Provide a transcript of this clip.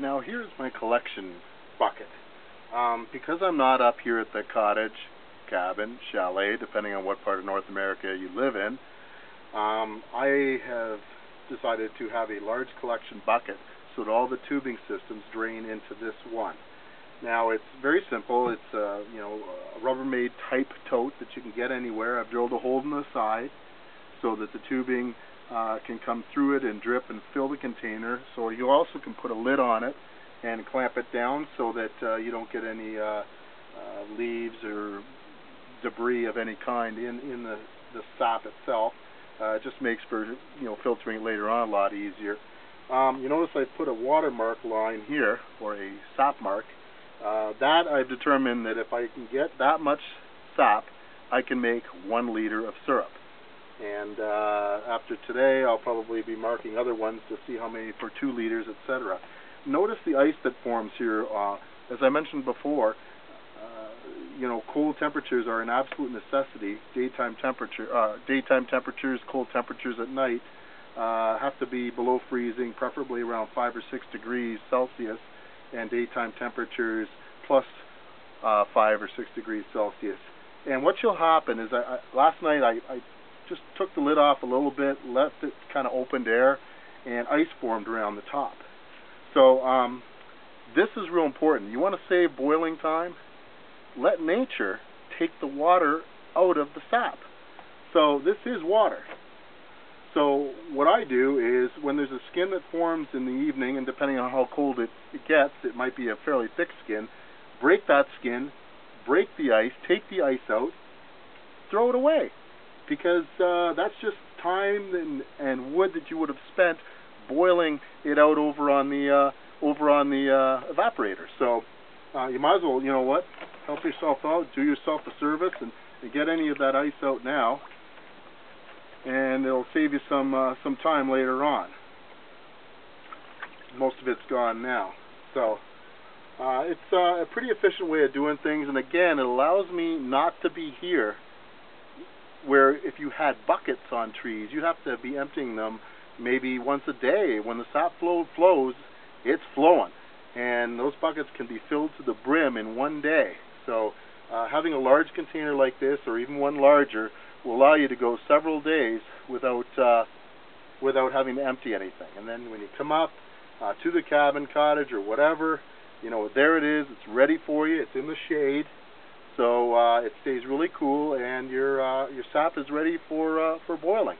Now here's my collection bucket. Because I'm not up here at the cottage, cabin, chalet, depending on what part of North America you live in, I have decided to have a large collection bucket so that all the tubing systems drain into this one. Now it's very simple. It's a Rubbermaid type tote that you can get anywhere. I've drilled a hole in the side so that the tubing can come through it and drip and fill the container. So you also can put a lid on it and clamp it down so that you don't get any leaves or debris of any kind in the sap itself. It just makes for filtering it later on a lot easier. You notice I put a watermark line here, or a sap mark. That I've determined that if I can get that much sap, I can make 1 liter of syrup. And after today, I'll probably be marking other ones to see how many for 2 liters, etc. Notice the ice that forms here. As I mentioned before, cold temperatures are an absolute necessity. Daytime temperatures, cold temperatures at night have to be below freezing, preferably around 5 or 6 degrees Celsius, and daytime temperatures plus 5 or 6 degrees Celsius. And what will happen is, last night I just took the lid off a little bit, left it kind of opened air, and ice formed around the top. So this is real important. You want to save boiling time? Let nature take the water out of the sap. So this is water. So what I do is, when there's a skin that forms in the evening, and depending on how cold it gets, it might be a fairly thick skin, break that skin, break the ice, take the ice out, throw it away. Because that's just time and wood that you would have spent boiling it out over on the evaporator. So you might as well, help yourself out, do yourself a service, and get any of that ice out now, and it'll save you some time later on. Most of it's gone now. So it's a pretty efficient way of doing things, and again, it allows me not to be here where if you had buckets on trees, you'd have to be emptying them maybe once a day. When the sap flows, it's flowing. And those buckets can be filled to the brim in one day. So having a large container like this, or even one larger, will allow you to go several days without having to empty anything. And then when you come up to the cabin, cottage, or whatever, there it is. It's ready for you. It's in the shade. So it stays really cool, and your sap is ready for boiling.